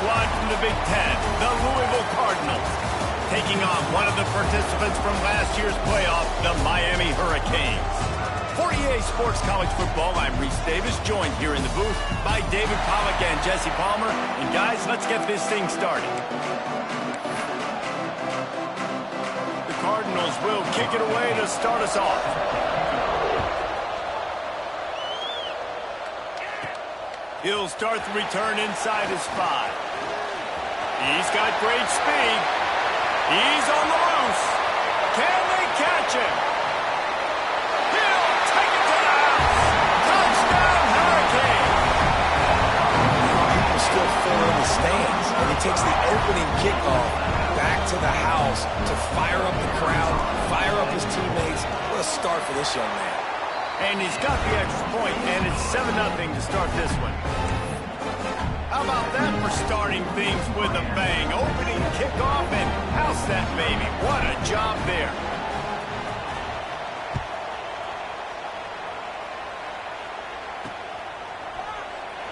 squad from the Big Ten, the Louisville Cardinals, taking on one of the participants from last year's playoff, the Miami Hurricanes. For EA Sports College Football, I'm Reese Davis, joined here in the booth by David Pollack and Jesse Palmer. And guys, let's get this thing started. The Cardinals will kick it away to start us off. He'll start the return inside his 5. He's got great speed. He's on the loose. Can they catch him? He'll take it to the house. Touchdown, Hurricane. People still fill in the stands, and he takes the opening kickoff back to the house to fire up the crowd, fire up his teammates. What a start for this young man. And he's got the extra point, and it's 7-0 to start this one. How about that for starting things with a bang? Opening kickoff and house that baby. What a job there.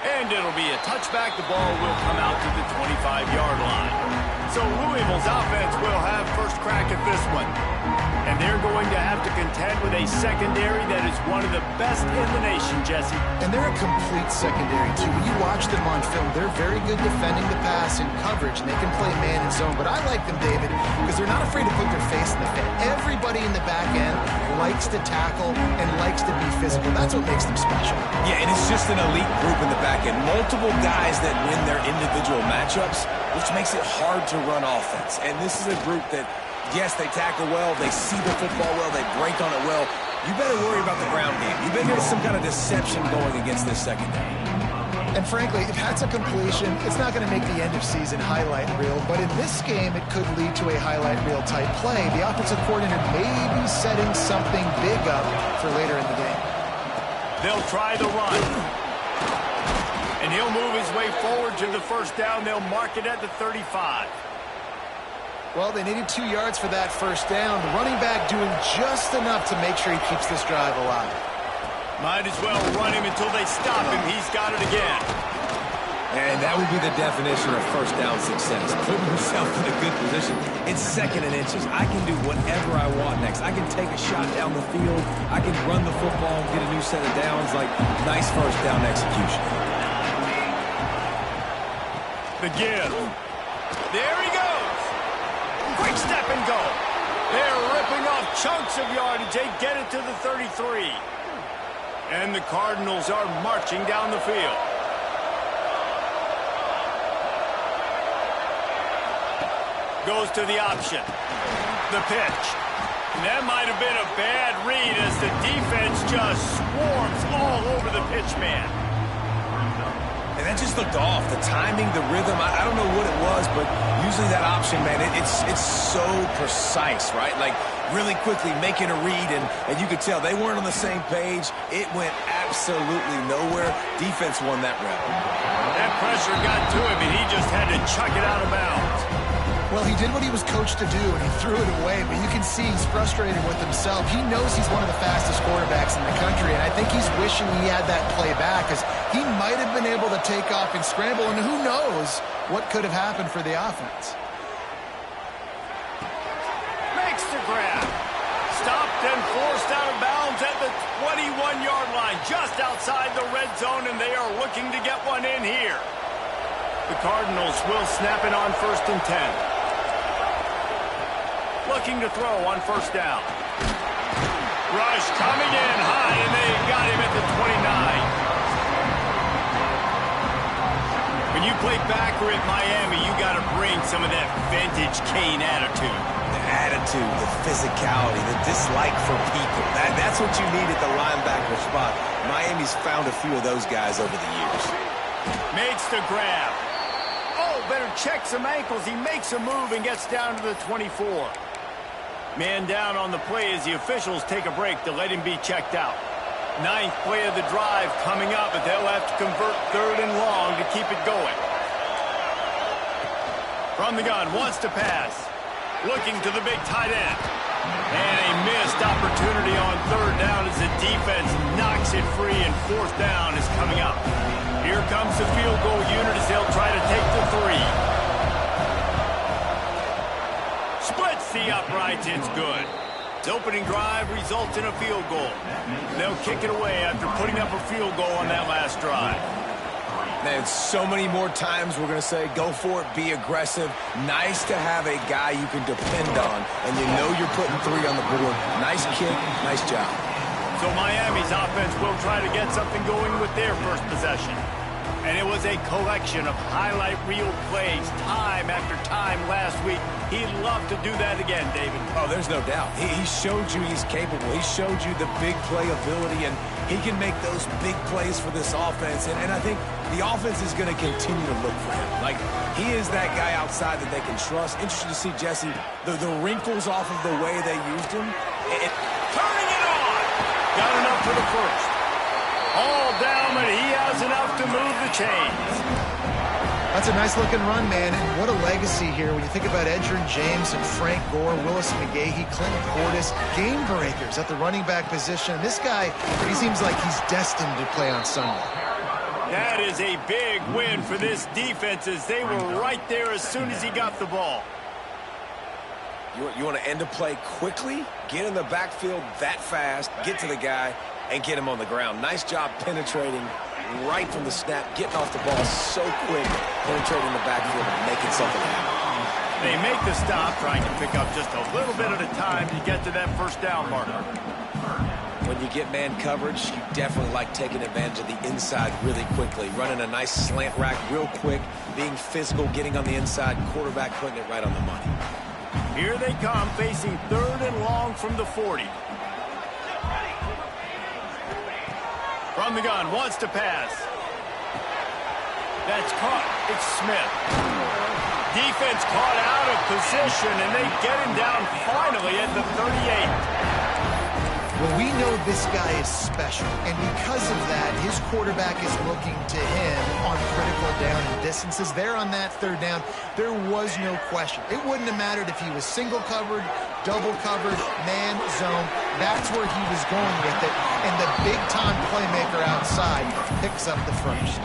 And it'll be a touchback. The ball will come out to the 25-yard line. So Louisville's offense will have first crack at this one. And they're going to have to contend with a secondary that is one of the best in the nation, Jesse. And they're a complete secondary, too. When you watch them on film, they're very good defending the pass and coverage, and they can play man and zone. But I like them, David, because they're not afraid to put their face in the fan. Everybody in the back end likes to tackle and likes to be physical. That's what makes them special. Yeah, and it's just an elite group in the back end. Multiple guys that win their individual matchups, which makes it hard to run offense. And this is a group that, yes, they tackle well, they see the football well, they break on it well. You better worry about the ground game. You better get some kind of deception going against this secondary. And frankly, if that's a completion, it's not going to make the end of season highlight reel. But in this game, it could lead to a highlight reel type play. The offensive coordinator may be setting something big up for later in the game. They'll try the run. And he'll move his way forward to the first down. They'll mark it at the 35. Well, they needed 2 yards for that first down. The running back doing just enough to make sure he keeps this drive alive. Might as well run him until they stop him. He's got it again. And that would be the definition of first down success. Putting yourself in a good position. It's 2nd and inches. I can do whatever I want next. I can take a shot down the field. I can run the football and get a new set of downs. Like, nice first down execution. The give. There he goes. Quick step and go. They're ripping off chunks of yardage. They get it to the 33. And the Cardinals are marching down the field. Goes to the option. The pitch. And that might have been a bad read as the defense just swarms all over the pitch man. And that just looked off. The timing, the rhythm, I don't know what it was, but usually that option, man, it's so precise, right? Like, really quickly making a read, and you could tell they weren't on the same page. It went absolutely nowhere. Defense won that rep. That pressure got to him, and he just had to chuck it out of bounds. Well, he did what he was coached to do, and he threw it away, but you can see he's frustrated with himself. He knows he's one of the fastest quarterbacks in the country, and I think he's wishing he had that play back, because he might have been able to take off and scramble, and who knows what could have happened for the offense. Makes the grab. Stopped and forced out of bounds at the 21-yard line, just outside the red zone, and they are looking to get one in here. The Cardinals will snap it on 1st and 10. Looking to throw on first down. Rush coming in high, and they got him at the 29. When you play backer at Miami, you got to bring some of that vintage Kane attitude. The attitude, the physicality, the dislike for people. That's what you need at the linebacker spot. Miami's found a few of those guys over the years. Makes the grab. Oh, better check some ankles. He makes a move and gets down to the 24. Man down on the play as the officials take a break to let him be checked out. 9th play of the drive coming up, but they'll have to convert 3rd and long to keep it going. From the gun, wants to pass. Looking to the big tight end. And a missed opportunity on 3rd down as the defense knocks it free, and 4th down is coming up. Here comes the field goal unit as they'll try to take the 3. Splits the uprights. It's good. His opening drive results in a field goal. They'll kick it away after putting up a field goal on that last drive. Man, so many more times we're going to say, go for it, be aggressive. Nice to have a guy you can depend on, and you know you're putting 3 on the board. Nice kick, nice job. So Miami's offense will try to get something going with their first possession. And it was a collection of highlight reel plays time after time last week. He'd love to do that again, David. Oh, there's no doubt. He showed you he's capable. He showed you the big play ability, and he can make those big plays for this offense. And I think the offense is going to continue to look for him. Like, he is that guy outside that they can trust. Interesting to see, Jesse, the wrinkles off of the way they used him. Turning it on! Got enough for the first. All down, but he has enough to move the chains. That's a nice-looking run, man, and what a legacy here when you think about Edgerrin James and Frank Gore, Willis McGahee, Clint Portis, game breakers at the running back position. This guy, he seems like he's destined to play on Sunday. That is a big win for this defense as they were right there as soon as he got the ball. You want to end a play quickly, get in the backfield that fast, get to the guy, and get him on the ground. Nice job penetrating right from the snap, getting off the ball so quick, penetrating the backfield and making something happen. They make the stop, trying to pick up just a little bit at a time to get to that first down marker. When you get man coverage, you definitely like taking advantage of the inside really quickly, running a nice slant rack real quick, being physical, getting on the inside, quarterback putting it right on the money. Here they come, facing 3rd and long from the 40. From the gun, wants to pass. That's caught. It's Smith. Defense caught out of position, and they get him down finally at the 38. Well, we know this guy is special, and because of that, his quarterback is looking to him on critical down and distances. There on that 3rd down, there was no question. It wouldn't have mattered if he was single covered, double covered, man, zone. That's where he was going with it, and the big-time playmaker outside picks up the first.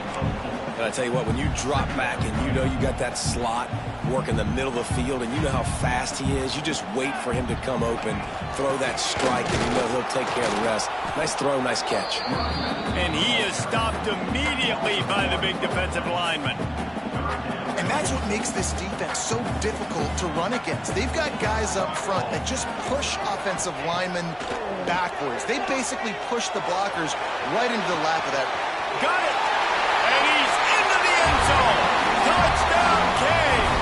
And I tell you what, when you drop back and you know you got that slot work in the middle of the field and you know how fast he is, you just wait for him to come open, throw that strike, and you know he'll take care of the rest. Nice throw, nice catch. And he is stopped immediately by the big defensive lineman. And that's what makes this defense so difficult to run against. They've got guys up front that just push offensive linemen backwards. They basically push the blockers right into the lap of that. Got it! And he's into the end zone! Touchdown, Canes!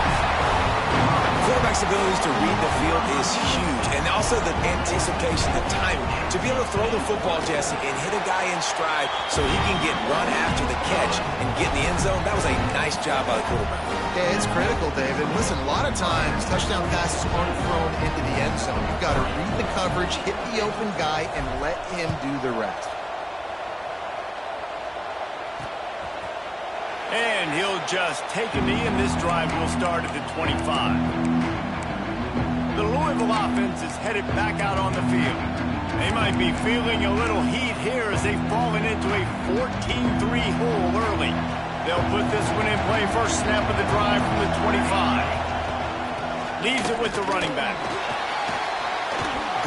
Quarterback's abilities to read the field is huge, and also the anticipation, the timing. To be able to throw the football, Jesse, and hit a guy in stride so he can get run after the catch and get in the end zone, that was a nice job by the quarterback. Yeah, it's critical, David. Listen, a lot of times touchdown passes aren't thrown into the end zone. You've got to read the coverage, hit the open guy, and let him do the rest. And he'll just take a knee, and this drive will start at the 25. The Louisville offense is headed back out on the field. They might be feeling a little heat here as they've fallen into a 14-3 hole early. They'll put this one in play first snap of the drive from the 25. Leaves it with the running back.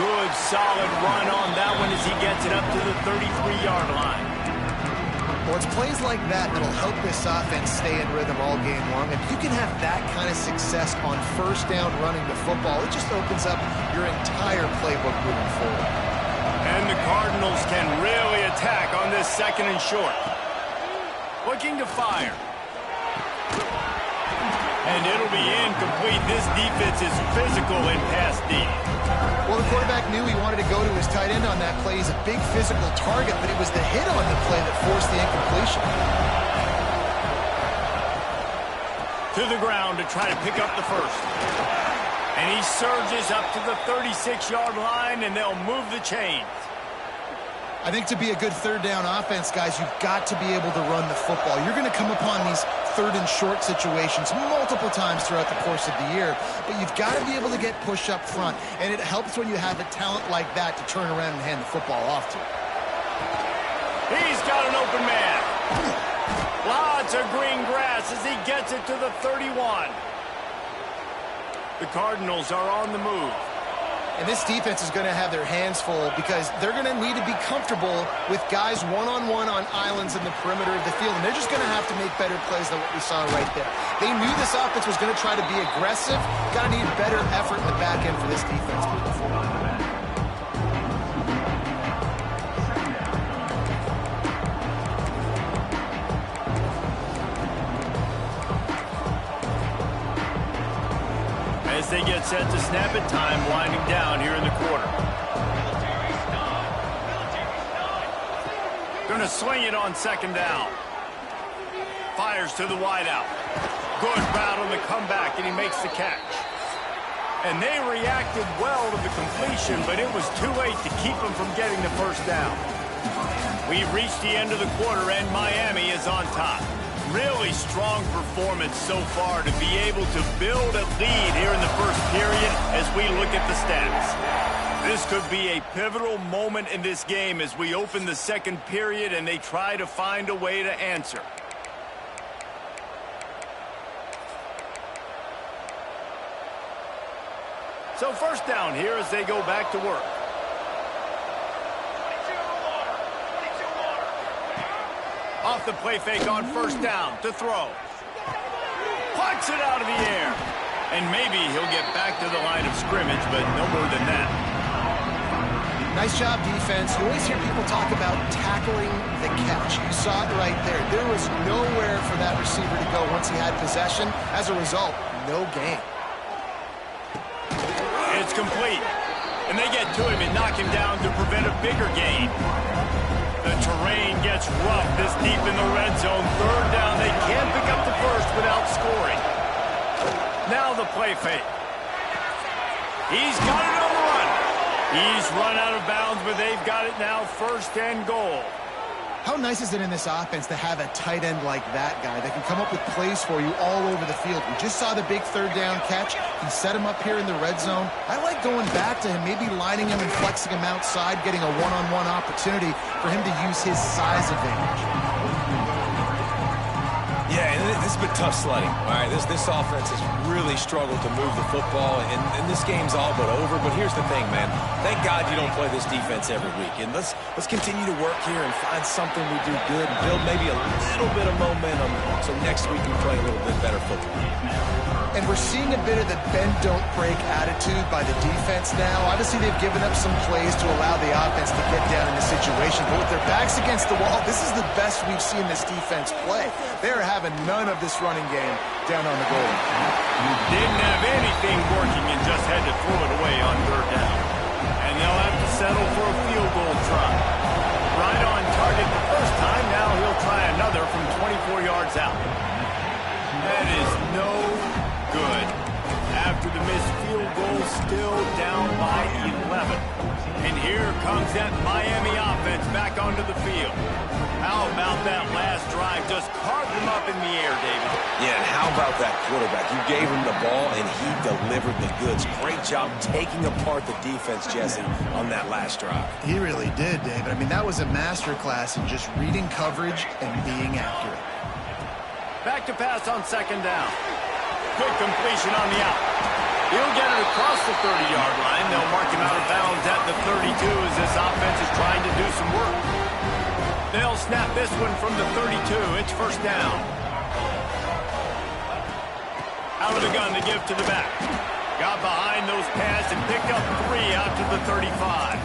Good, solid run on that one as he gets it up to the 33-yard line. Well, it's plays like that that'll help this offense stay in rhythm all game long. If you can have that kind of success on first down running the football, it just opens up your entire playbook moving forward. And the Cardinals can really attack on this 2nd and short. Looking to fire. And it'll be incomplete. This defense is physical in pass deep. Well, the quarterback knew he wanted to go to his tight end on that play. He's a big physical target, but it was the hit on the play that forced the incompletion. To the ground to try to pick up the first. And he surges up to the 36-yard line, and they'll move the chains. I think to be a good 3rd down offense, guys, you've got to be able to run the football. You're going to come upon these 3rd and short situations multiple times throughout the course of the year, but you've got to be able to get push up front, and it helps when you have a talent like that to turn around and hand the football off to. He's got an open man. Lots of green grass as he gets it to the 31. The Cardinals are on the move. And this defense is going to have their hands full because they're going to need to be comfortable with guys one-on-one on islands in the perimeter of the field. And they're just going to have to make better plays than what we saw right there. They knew this offense was going to try to be aggressive. Got to need better effort in the back end for this defense moving forward. As they get set to snap it, time winding down here in the quarter. Going to swing it on second down. Fires to the wideout. Good route on the comeback, and he makes the catch. And they reacted well to the completion, but it was too late to keep them from getting the first down. We've reached the end of the quarter, and Miami is on top. Really strong performance so far to be able to build a lead here in the first period as we look at the stats. This could be a pivotal moment in this game as we open the second period and they try to find a way to answer. So first down here as they go back to work. Off the play fake on first down to throw. Plucks it out of the air. And maybe he'll get back to the line of scrimmage, but no more than that. Nice job, defense. You always hear people talk about tackling the catch. You saw it right there. There was nowhere for that receiver to go once he had possession. As a result, no gain. It's complete. And they get to him and knock him down to prevent a bigger gain. The terrain gets rough this deep in the red zone. Third down, they can't pick up the first without scoring. Now the play fake. He's got it on the run. He's run out of bounds, but they've got it now first and goal. How nice is it in this offense to have a tight end like that guy that can come up with plays for you all over the field? We just saw the big third down catch. He set him up here in the red zone. I like going back to him, maybe lining him and flexing him outside, getting a one-on-one opportunity for him to use his size advantage. Yeah, and this has been tough sledding. All right, this offense has really struggled to move the football, and this game's all but over. But here's the thing, man. Thank God you don't play this defense every week. And let's continue to work here and find something we do good and build maybe a little bit of momentum so next week we play a little bit better football. And we're seeing a bit of the bend-don't-break attitude by the defense now. Obviously, they've given up some plays to allow the offense to get down in the situation. But with their backs against the wall, this is the best we've seen this defense play. They're having none of this running game down on the goal. Didn't have anything working and just had to throw it away on third down. And they'll have to settle for a field goal try. Right on target the first time. Now he'll try another from 24 yards out. That is no good. After the missed field goal, still down by 11. And here comes that Miami offense back onto the field. How about that last drive? Just carved them up in the air, David. Yeah, and how about that quarterback? You gave him the ball, and he delivered the goods. Great job taking apart the defense, Jesse, on that last drive. He really did, David. I mean, that was a masterclass in just reading coverage and being accurate. Back to pass on second down. Good completion on the out. He'll get it across the 30-yard line. They'll mark him out of bounds at the 32 as this offense is trying to do some work. They'll snap this one from the 32. It's first down. Out of the gun to give to the back. Got behind those pads and picked up 3 out to the 35.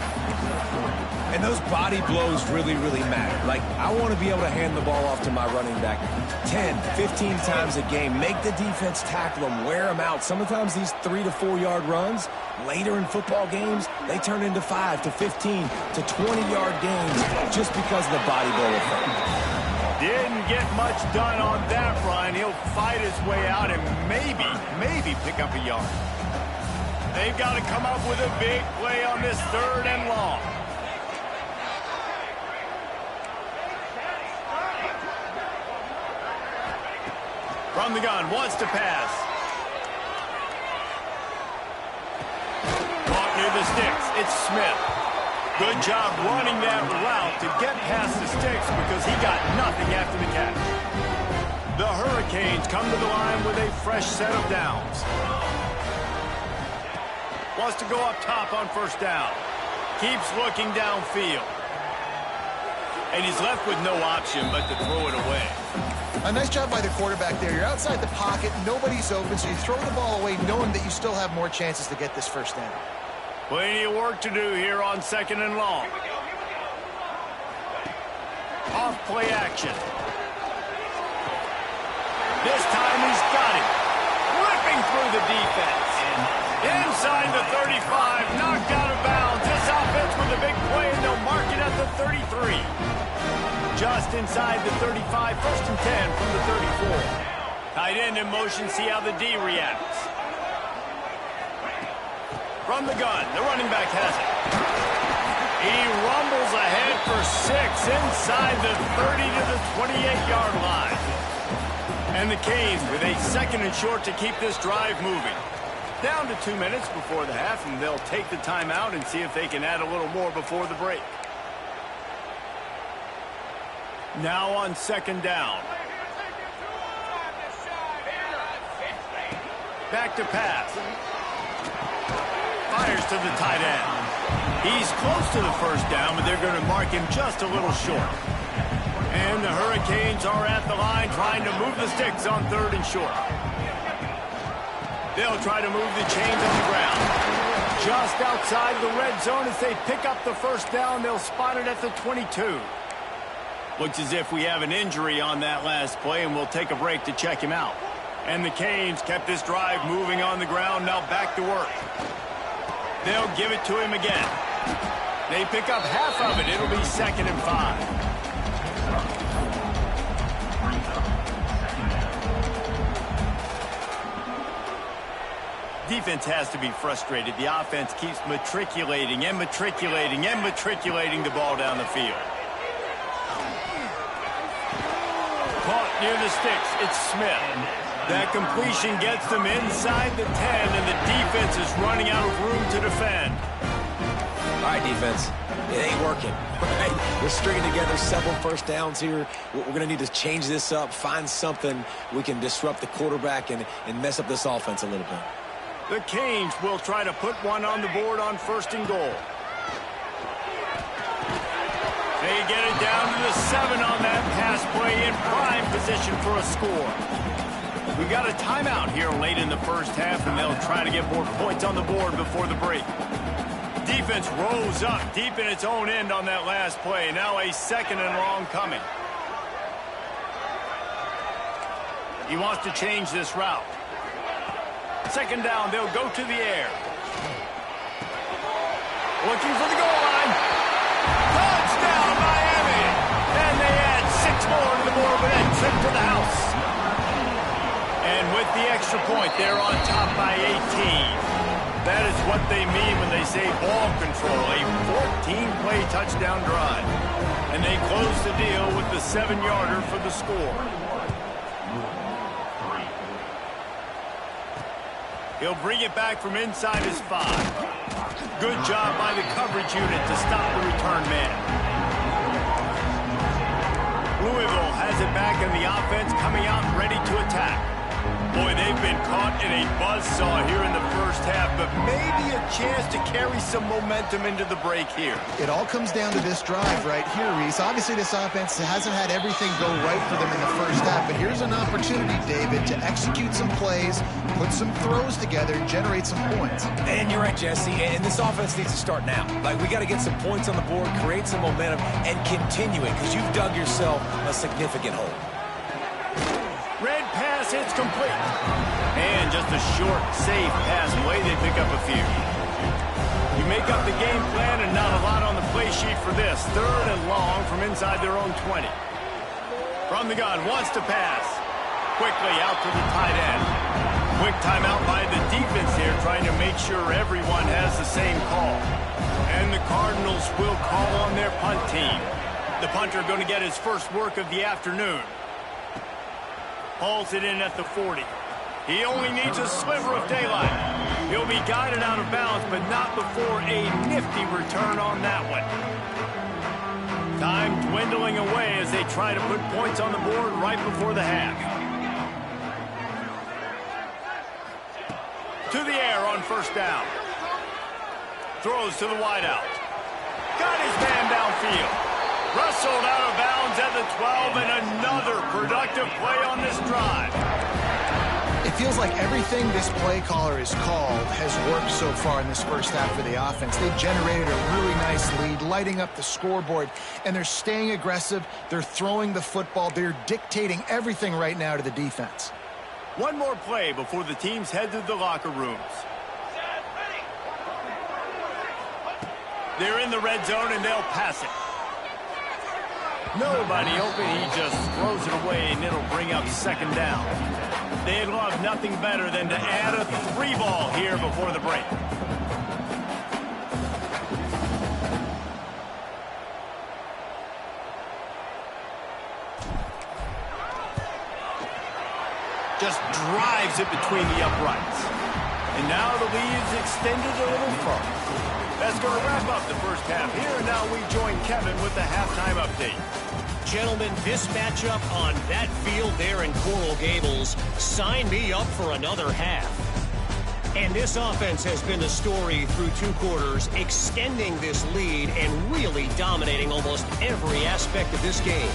And those body blows really, really matter. Like, I want to be able to hand the ball off to my running back 10, 15 times a game. Make the defense tackle them, wear them out. Sometimes these 3 to 4 yard runs, later in football games, they turn into 5 to 15 to 20-yard games just because of the body blow effect. Didn't get much done on that run. He'll fight his way out and maybe pick up a yard. They've got to come up with a big play on this third and long. From the gun, wants to pass. Caught near the sticks. It's Smith. Good job running that route to get past the sticks because he got nothing after the catch. The Hurricanes come to the line with a fresh set of downs. Wants to go up top on first down. Keeps looking downfield. And he's left with no option but to throw it away. A nice job by the quarterback there. You're outside the pocket, nobody's open, so you throw the ball away knowing that you still have more chances to get this first down. Plenty of work to do here on 2nd and long. Off play action. This time he's got it. Ripping through the defense. Inside the 35, knocked out of bounds. This offense with a big play, and they'll mark it at the 33. Just inside the 35, 1st and 10 from the 34. Tight end in motion, see how the D reacts. From the gun, the running back has it. He rumbles ahead for 6 inside the 30 to the 28-yard line. And the Canes with a 2nd and short to keep this drive moving. Down to 2 minutes before the half, and they'll take the timeout and see if they can add a little more before the break. Now on 2nd down. Back to pass. Fires to the tight end. He's close to the first down, but they're going to mark him just a little short. And the Hurricanes are at the line trying to move the sticks on 3rd and short. They'll try to move the chains on the ground. Just outside the red zone as they pick up the first down. They'll spot it at the 22. Looks as if we have an injury on that last play, and we'll take a break to check him out. And the Canes kept this drive moving on the ground, now back to work. They'll give it to him again. They pick up half of it. It'll be 2nd and 5. Defense has to be frustrated. The offense keeps matriculating and matriculating and matriculating the ball down the field. Caught near the sticks. It's Smith. That completion gets them inside the 10, and the defense is running out of room to defend. All right, defense. It ain't working. Right? We're stringing together several first downs here. We're going to need to change this up, find something we can disrupt the quarterback and mess up this offense a little bit. The Canes will try to put one on the board on 1st and goal. They get it down to the 7 on that pass play, in prime position for a score. We got a timeout here late in the first half, and they'll try to get more points on the board before the break. Defense rose up deep in its own end on that last play. Now a 2nd and long coming. He wants to change this route. 2nd down, they'll go to the air. Looking for the goal line. Touchdown, Miami! And they add 6 more to the board with that trip to the house. And with the extra point, they're on top by 18. That is what they mean when they say ball control, a 14-play touchdown drive. And they close the deal with the 7-yarder for the score. He'll bring it back from inside his 5. Good job by the coverage unit to stop the return man. Louisville has it back, and the offense coming out ready to attack. Boy, they've been caught in a buzzsaw here in the first half, but maybe a chance to carry some momentum into the break here. It all comes down to this drive right here, Reese. Obviously, this offense hasn't had everything go right for them in the first half, but here's an opportunity, David, to execute some plays, put some throws together, and generate some points. And you're right, Jesse, and this offense needs to start now. Like, we got to get some points on the board, create some momentum, and continue it, because you've dug yourself a significant hole. Red pass hits complete. And just a short, safe pass play. They pick up a few. You make up the game plan, and not a lot on the play sheet for this. 3rd and long from inside their own 20. From the gun, wants to pass. Quickly out to the tight end. Quick timeout by the defense here, trying to make sure everyone has the same call. And the Cardinals will call on their punt team. The punter going to get his first work of the afternoon. Hauls it in at the 40. He only needs a sliver of daylight. He'll be guided out of bounds, but not before a nifty return on that one. Time dwindling away as they try to put points on the board right before the half. To the air on first down. Throws to the wideout. Got his man downfield. Wrestled out of bounds at the 12, and another productive play on this drive. It feels like everything this play caller has called has worked so far in this first half for the offense. They've generated a really nice lead, lighting up the scoreboard, and they're staying aggressive. They're throwing the football. They're dictating everything right now to the defense. One more play before the teams head to the locker rooms. They're in the red zone, and they'll pass it. Nobody open. He just throws it away, and it'll bring up second down. They'd love nothing better than to add a 3-ball here before the break. Just drives it between the uprights. And now the lead's extended a little further. That's going to wrap up the first half here, and now we join Kevin with the halftime update. Gentlemen, this matchup on that field there in Coral Gables, sign me up for another half. And this offense has been the story through 2 quarters, extending this lead and really dominating almost every aspect of this game.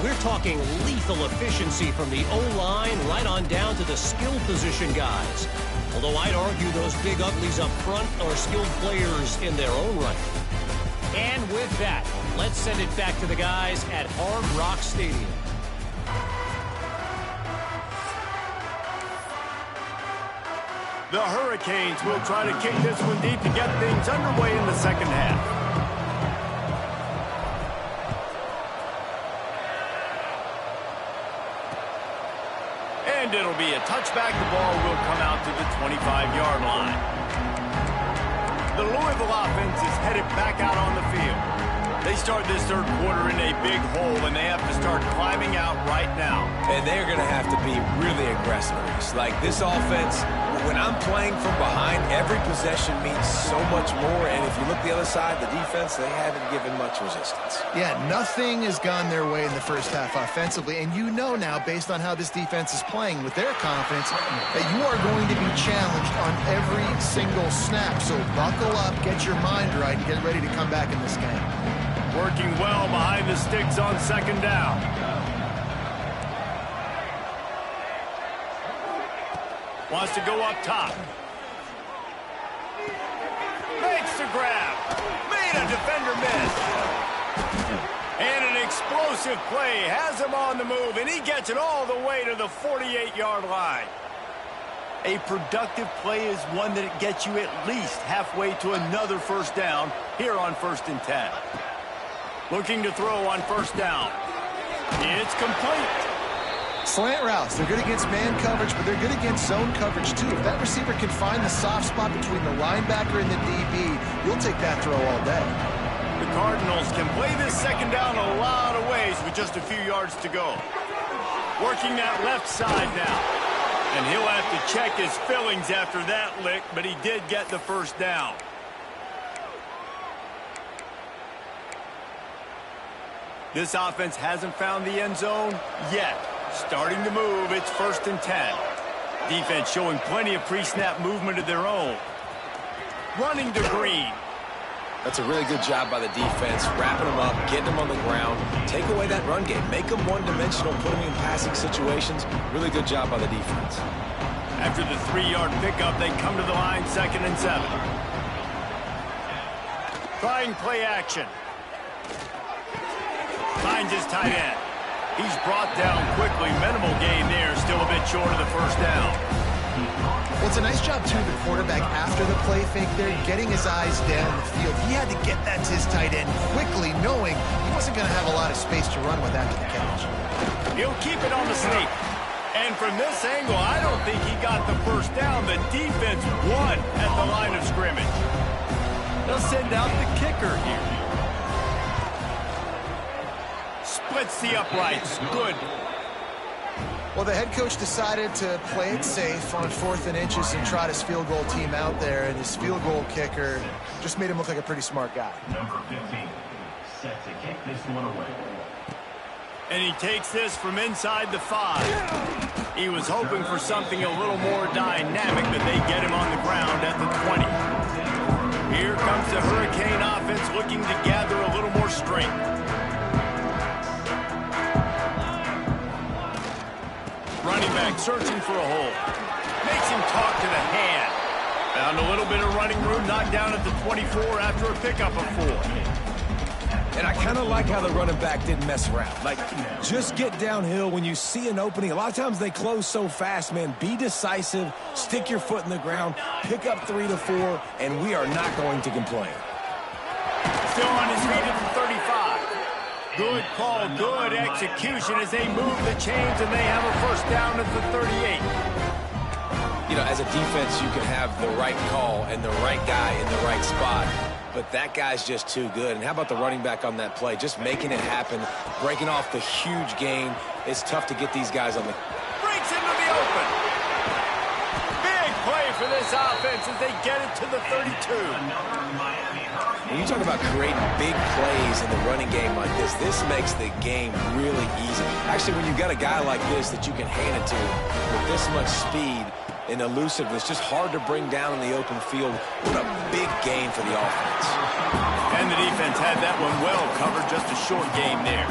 We're talking lethal efficiency from the O-line right on down to the skill position guys. Although I'd argue those big uglies up front are skilled players in their own right. And with that, let's send it back to the guys at Hard Rock Stadium. The Hurricanes will try to kick this one deep to get things underway in the second half. And it'll be a touchback. The ball will come out to the 25-yard line. The Louisville offense is headed back out on the field. They start this third quarter in a big hole, and they have to start climbing out right now. And they're going to have to be really aggressive. Like this offense, when I'm playing from behind, every possession means so much more. And if you look the other side, the defense, they haven't given much resistance. Yeah, nothing has gone their way in the first half offensively. And you know now, based on how this defense is playing with their confidence, that you are going to be challenged on every single snap. So buckle up, get your mind right, and get ready to come back in this game. Working well behind the sticks on second down. Wants to go up top. Makes the grab. Made a defender miss. And an explosive play. Has him on the move, and he gets it all the way to the 48-yard line. A productive play is one that gets you at least halfway to another first down here on 1st and 10. Looking to throw on first down. It's complete. Slant routes, they're good against man coverage, but they're good against zone coverage too. If that receiver can find the soft spot between the linebacker and the DB, you'll take that throw all day. The Cardinals can play this second down a lot of ways with just a few yards to go. Working that left side now. And he'll have to check his fillings after that lick, but he did get the first down. This offense hasn't found the end zone yet. Starting to move, it's 1st and 10. Defense showing plenty of pre-snap movement of their own. Running to Green. That's a really good job by the defense, wrapping them up, getting them on the ground. Take away that run game. Make them one-dimensional, put them in passing situations. Really good job by the defense. After the 3-yard pickup, they come to the line 2nd and 7. Trying play action. Finds his tight end. He's brought down quickly. Minimal gain there. Still a bit short of the first down. Well, it's a nice job, too, the quarterback, after the play fake there, getting his eyes down the field. He had to get that to his tight end quickly, knowing he wasn't going to have a lot of space to run with after the catch. He'll keep it on the sneak. And from this angle, I don't think he got the first down. The defense won at the line of scrimmage. They'll send out the kicker here. Splits the uprights. Good. Well, the head coach decided to play it safe on 4th and inches and trot his field goal team out there, and his field goal kicker just made him look like a pretty smart guy. Number 15, set to kick this one away. And he takes this from inside the 5. He was hoping for something a little more dynamic, but they get him on the ground at the 20. Here comes the Hurricane offense looking to gather a little more strength. Running back searching for a hole. Makes him talk to the hand. Found a little bit of running room, knocked down at the 24 after a pickup of 4. And I kind of like how the running back didn't mess around. Like, just get downhill when you see an opening. A lot of times they close so fast, man. Be decisive, stick your foot in the ground, pick up 3 to 4, and we are not going to complain. Still on his feet at the 35. Good call, good execution as they move the chains, and they have a first down at the 38. You know, as a defense, you can have the right call and the right guy in the right spot. But that guy's just too good. And how about the running back on that play? Just making it happen, breaking off the huge gain. It's tough to get these guys on the... Breaks into the open. Big play for this offense as they get it to the 32. When you talk about creating big plays in the running game like this makes the game really easy. Actually, when you've got a guy like this that you can hand it to with this much speed and elusiveness, just hard to bring down in the open field. What a big game for the offense. And the defense had that one well covered, just a short game there.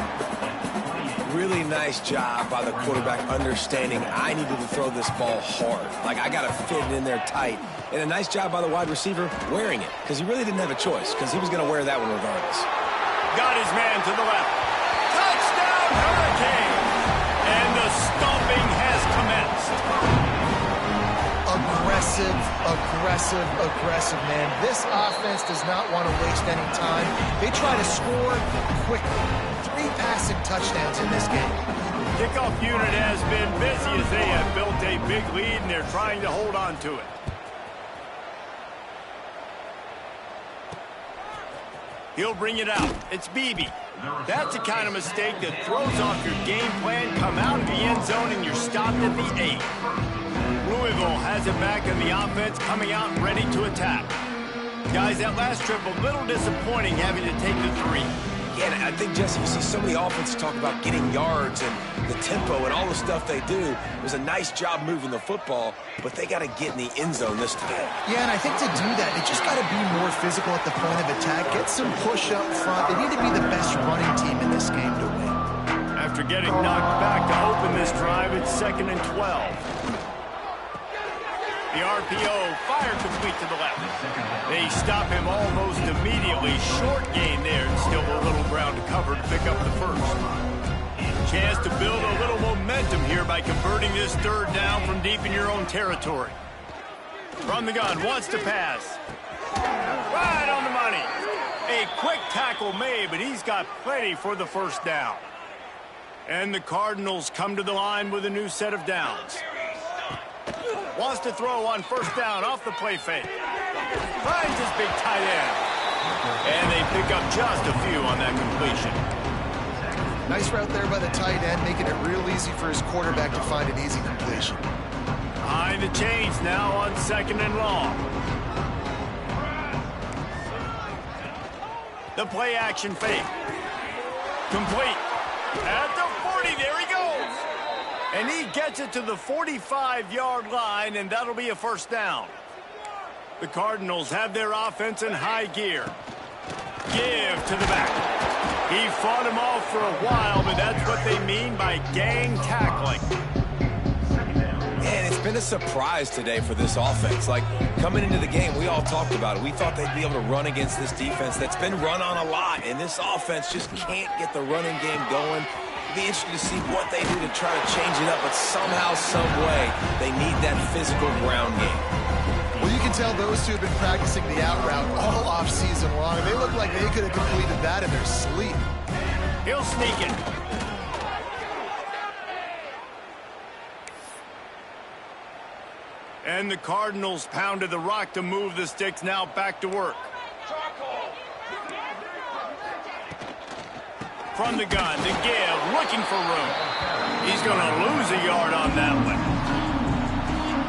Really nice job by the quarterback understanding I needed to throw this ball hard. Like, I got to fit it in there tight. And a nice job by the wide receiver wearing it, because he really didn't have a choice, because he was going to wear that one regardless. Got his man to the left. Touchdown, Hurricane! And the stomping has commenced. Aggressive, man. This offense does not want to waste any time. They try to score quickly. 3 passing touchdowns in this game. Kickoff unit has been busy as they have built a big lead, and they're trying to hold on to it. He'll bring it out. It's Beebe. That's the kind of mistake that throws off your game plan. Come out of the end zone, and you're stopped at the 8. Louisville has it back in the offense, coming out ready to attack. Guys, that last trip a little disappointing having to take the 3. Yeah, and I think, Jesse, you see so many offenses talk about getting yards and the tempo and all the stuff they do. It was a nice job moving the football, but they got to get in the end zone this time. Yeah, and I think to do that, they just got to be more physical at the point of attack, get some push up front. They need to be the best running team in this game to win. After getting knocked back to open this drive, it's 2nd and 12. The RPO, fire complete to the left. They stop him almost immediately. Short gain there, and still a little ground to cover to pick up the first. Chance to build a little momentum here by converting this 3rd down from deep in your own territory. From the gun, wants to pass. Right on the money. A quick tackle made, but he's got plenty for the first down. And the Cardinals come to the line with a new set of downs. Wants to throw on first down off the play fake. Finds his big tight end. And they pick up just a few on that completion. Nice route there by the tight end, making it real easy for his quarterback to find an easy completion. Behind the chains now on 2nd and long. The play action fake. Complete. At the 40, there he goes. And he gets it to the 45-yard line, and that'll be a first down. The Cardinals have their offense in high gear. Give to the back. He fought him off for a while, but that's what they mean by gang tackling. Man, it's been a surprise today for this offense. Like, coming into the game, we all talked about it. We thought they'd be able to run against this defense that's been run on a lot, and this offense just can't get the running game going. It'll be interesting to see what they do to try to change it up, but somehow, some way, they need that physical ground game. Well, you can tell those two have been practicing the out route all off-season long. They look like they could have completed that in their sleep. He'll sneak it. And the Cardinals pounded the rock to move the sticks, now back to work. From the gun, to give, looking for room. He's going to lose a yard on that one.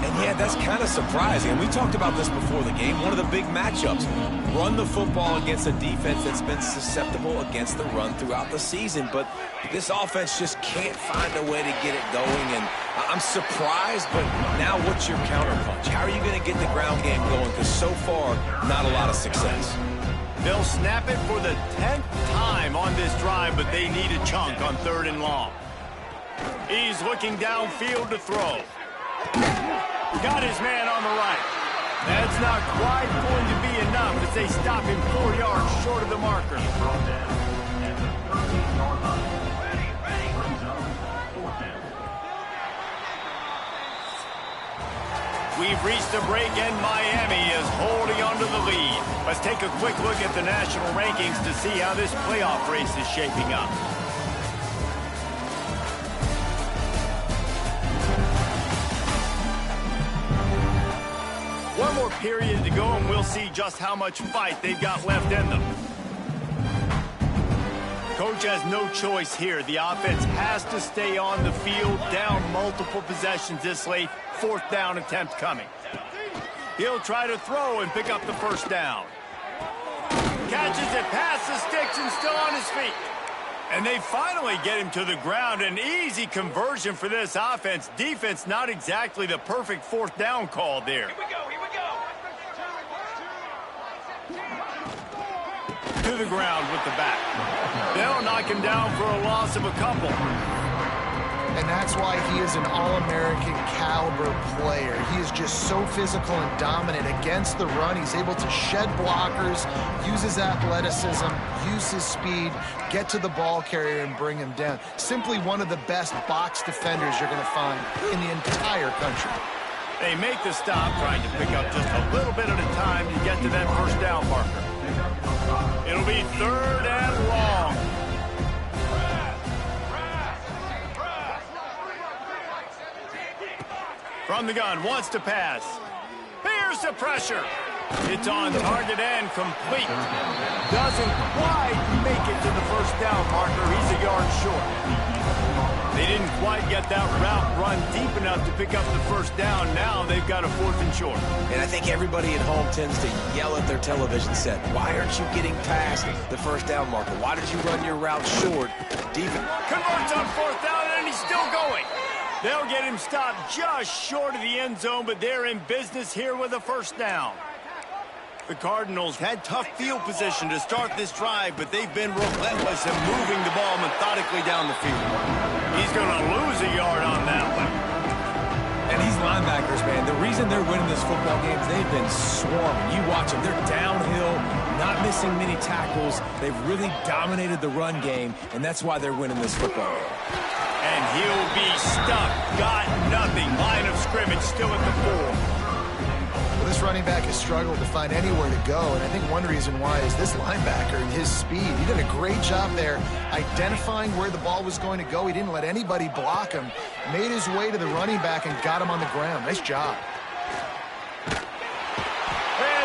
And Yeah, that's kind of surprising. And we talked about this before the game. One of the big matchups. Run the football against a defense that's been susceptible against the run throughout the season. But this offense just can't find a way to get it going. And I'm surprised, but now what's your counterpunch? How are you going to get the ground game going? Because so far, not a lot of success. They'll snap it for the 10th time on this drive, but they need a chunk on 3rd and long. He's looking downfield to throw. Got his man on the right. That's not quite going to be enough as they stop him 4 yards short of the marker. We've reached a break and Miami is holding on to the lead. Let's take a quick look at the national rankings to see how this playoff race is shaping up. One more period to go and we'll see just how much fight they've got left in them. Coach has no choice here. The offense has to stay on the field, down multiple possessions this late. 4th down attempt coming. He'll try to throw and pick up the 1st down. Catches it past the sticks and still on his feet. And they finally get him to the ground. An easy conversion for this offense. Defense, not exactly the perfect 4th down call there. Here we go, here we go. To the ground with the back. They'll knock him down for a loss of a couple. And that's why he is an All-American caliber player. He is just so physical and dominant against the run. He's able to shed blockers, use his athleticism, use his speed, get to the ball carrier and bring him down. Simply one of the best box defenders you're going to find in the entire country. They make the stop, trying to pick up just a little bit at a time to get to that 1st down marker. It'll be 3rd and long. From the gun, wants to pass. Here's the pressure. It's on target and complete. Doesn't quite make it to the 1st down marker. He's a yard short. They didn't quite get that route run deep enough to pick up the 1st down. Now they've got a 4th and short. And I think everybody at home tends to yell at their television set. Why aren't you getting past the 1st down marker? Why did you run your route short? Converts on 4th down and he's still going. They'll get him stopped just short of the end zone, but they're in business here with a 1st down. The Cardinals had tough field position to start this drive, but they've been relentless in moving the ball methodically down the field. He's going to lose a yard on that one. And these linebackers, man, the reason they're winning this football game is they've been swarming. You watch them. They're downhill, not missing many tackles. They've really dominated the run game, and that's why they're winning this football game. And he'll be stuck. Got nothing. Line of scrimmage still at the 4. Well, this running back has struggled to find anywhere to go, and I think one reason why is this linebacker and his speed. He did a great job there identifying where the ball was going to go. He didn't let anybody block him. Made his way to the running back and got him on the ground. Nice job. And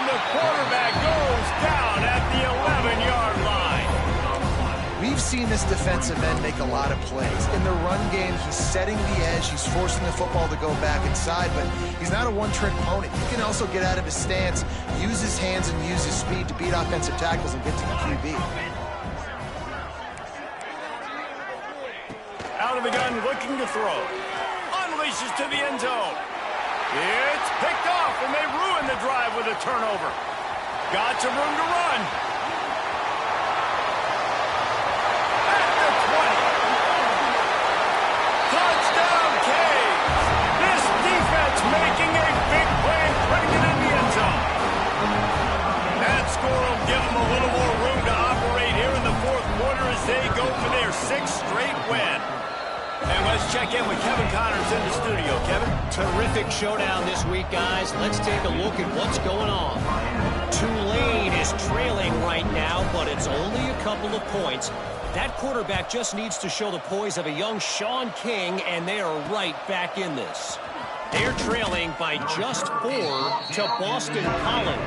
the quarterback goes down at the 11-yard line. We've seen this defensive end make a lot of plays. In the run game, he's setting the edge. He's forcing the football to go back inside, but he's not a one-trick pony. He can also get out of his stance, use his hands, and use his speed to beat offensive tackles and get to the QB. Out of the gun, looking to throw. Unleashes to the end zone. It's picked off, and they ruin the drive with a turnover. Got some room to run. At the 20. Touchdown, Caves. This defense making a big play and putting it in the end zone. That score will give them a little more room to operate here in the 4th quarter as they go for their 6th straight win. And let's check in with Kevin Connors in the studio. Kevin? Terrific showdown this week, guys. Let's take a look at what's going on. Tulane is trailing right now, but it's only a couple of points. That quarterback just needs to show the poise of a young Sean King, and they are right back in this. They're trailing by just 4 to Boston College.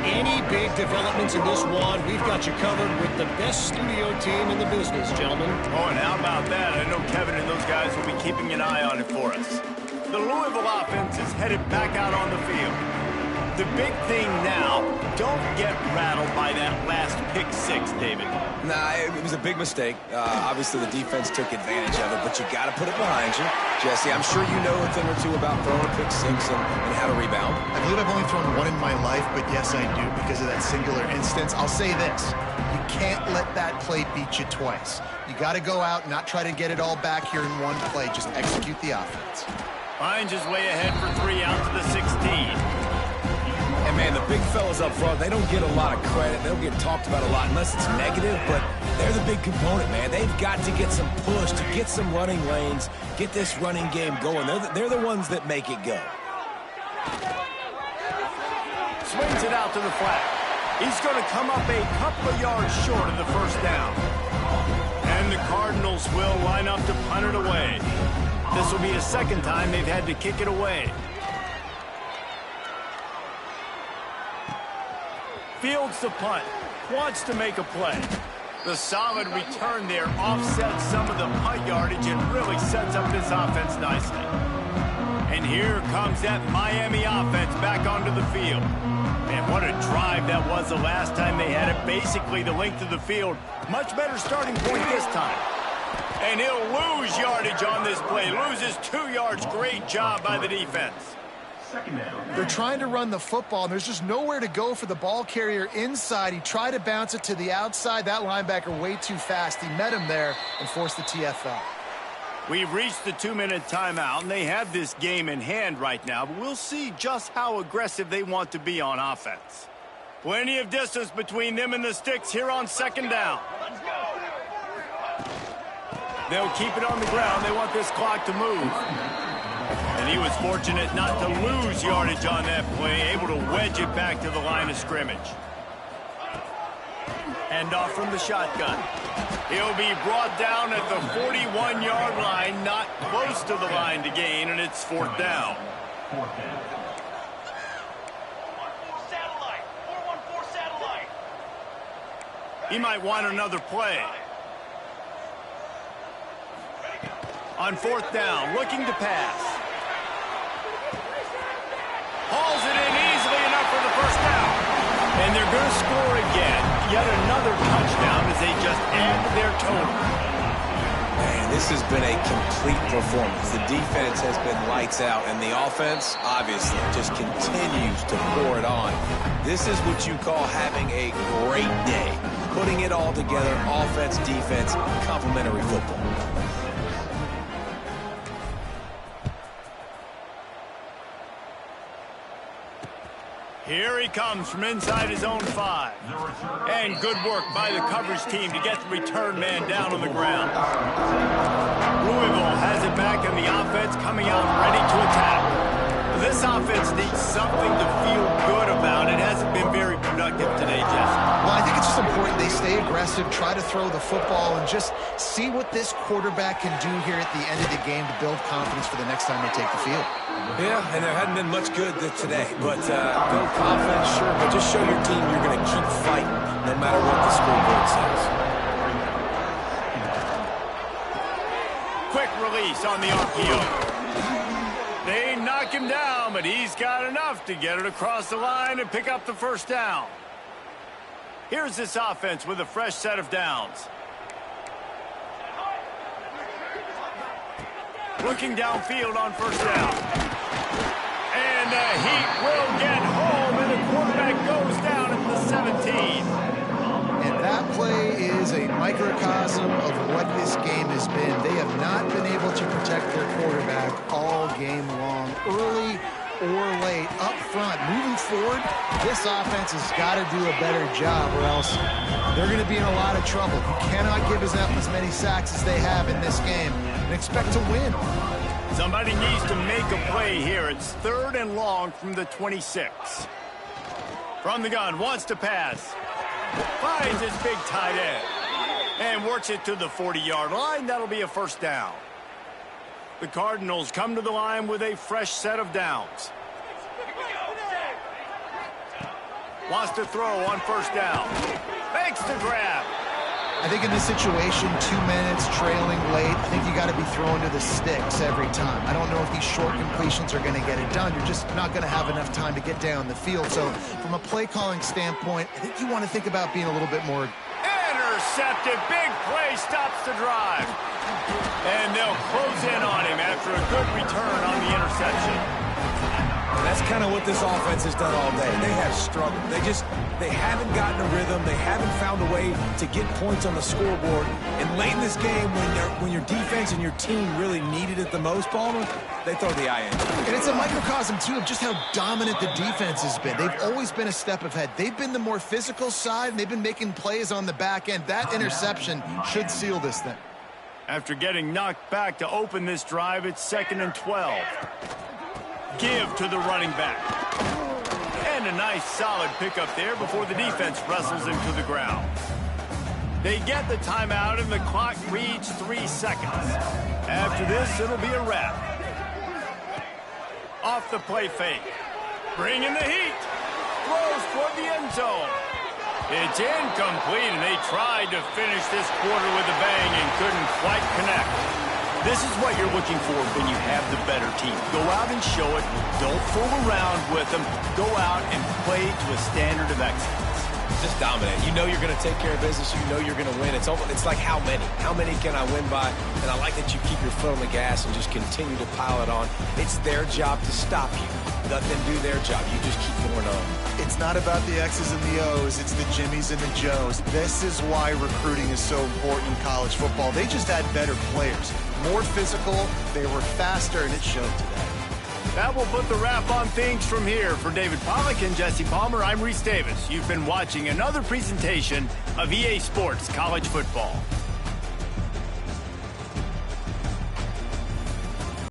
Any big developments in this one, we've got you covered with the best studio team in the business, gentlemen. Oh, and how about that? I know Kevin and those guys will be keeping an eye on it for us. The Louisville offense is headed back out on the field. The big thing now, don't get rattled by that last pick six, David. Nah, it was a big mistake. Obviously, the defense took advantage of it, but you got to put it behind you. Jesse, I'm sure you know a thing or two about throwing a pick six and how to rebound. I believe I've only thrown one in my life, but yes, I do because of that singular instance. I'll say this. You can't let that play beat you twice. You got to go out and not try to get it all back here in one play. Just execute the offense. Hines is way ahead for 3 out to the 16. And, man, the big fellas up front, they don't get a lot of credit. They don't get talked about a lot unless it's negative, but they're the big component, man. They've got to get some push, to get some running lanes, get this running game going. They're the ones that make it go. Swings it out to the flat. He's going to come up a couple of yards short of the first down. And the Cardinals will line up to punt it away. This will be the second time they've had to kick it away. Fields the punt, wants to make a play. The solid return there offsets some of the punt yardage and really sets up this offense nicely. And here comes that Miami offense back onto the field. And what a drive that was the last time they had it, basically the length of the field. Much better starting point this time. And he'll lose yardage on this play, loses 2 yards. Great job by the defense. They're trying to run the football, and there's just nowhere to go for the ball carrier inside. He tried to bounce it to the outside. That linebacker way too fast. He met him there and forced the TFL. We've reached the 2-minute timeout, and they have this game in hand right now, but we'll see just how aggressive they want to be on offense. Plenty of distance between them and the sticks here on second down. They'll keep it on the ground. They want this clock to move. And he was fortunate not to lose yardage on that play, able to wedge it back to the line of scrimmage. Hand off from the shotgun. He'll be brought down at the 41-yard line, not close to the line to gain, and it's fourth down. He might want another play. On fourth down, looking to pass. Hauls it in easily enough for the first down. And they're going to score again. Yet another touchdown as they just add to their total. Man, this has been a complete performance. The defense has been lights out, and the offense, obviously, just continues to pour it on. This is what you call having a great day. Putting it all together, offense, defense, complementary football. Here he comes from inside his own 5. And good work by the coverage team to get the return man down on the ground. Louisville has it back, and the offense coming out ready to attack. This offense needs something to feel good about. It hasn't been very productive today, Jesse. Well, I think it's just important they stay aggressive, try to throw the football, and just see what this quarterback can do here at the end of the game to build confidence for the next time they take the field. Yeah, and there hadn't been much good today, but build confidence, sure, but just show your team you're going to keep fighting no matter what the scoreboard says. Quick release on the RPO. They knock him down, but he's got enough to get it across the line and pick up the first down. Here's this offense with a fresh set of downs. Looking downfield on first down. And the Heat will get home, and the quarterback goes down at the 17. And that play is a microcosm of what this game has been. They have not been able to protect their quarterback all game long, early or late, up front. Moving forward, this offense has got to do a better job, or else they're going to be in a lot of trouble. You cannot give us up as many sacks as they have in this game and expect to win. Somebody needs to make a play here. It's 3rd and long from the 26. From the gun, wants to pass. Finds his big tight end. And works it to the 40-yard line. That'll be a first down. The Cardinals come to the line with a fresh set of downs. Wants to throw on first down. Makes the grab. I think in this situation, 2 minutes, trailing late, I think you got to be throwing to the sticks every time. I don't know if these short completions are going to get it done. You're just not going to have enough time to get down the field. So from a play calling standpoint, I think you want to think about being a little bit more. Intercepted. Big play stops the drive. And they'll close in on him after a good return on the interception. And that's kind of what this offense has done all day. They have struggled. They haven't gotten a rhythm. They haven't found a way to get points on the scoreboard. And late in this game, when your defense and your team really needed it the most, Palmer, they throw the eye in. And it's a microcosm, too, of just how dominant the defense has been. They've always been a step ahead. They've been the more physical side, and they've been making plays on the back end. That interception should seal this thing. After getting knocked back to open this drive, it's 2nd and 12. Give to the running back. And a nice solid pickup there before the defense wrestles him to the ground. They get the timeout and the clock reads 3 seconds. After this, it'll be a wrap. Off the play fake. Bringing the heat. Throws toward the end zone. It's incomplete, and they tried to finish this quarter with a bang and couldn't quite connect. This is what you're looking for when you have the better team. Go out and show it. Don't fool around with them. Go out and play to a standard of excellence. Just dominate. You know you're going to take care of business. You know you're going to win. It's like how many? How many can I win by? And I like that you keep your foot on the gas and just continue to pile it on. It's their job to stop you. Let them do their job. You just keep going on. It's not about the X's and the O's. It's the Jimmies and the Joes. This is why recruiting is so important in college football. They just had better players. More physical. They were faster, and it showed today. That will put the wrap on things from here. For David Pollack and Jesse Palmer, I'm Reese Davis. You've been watching another presentation of EA Sports College Football.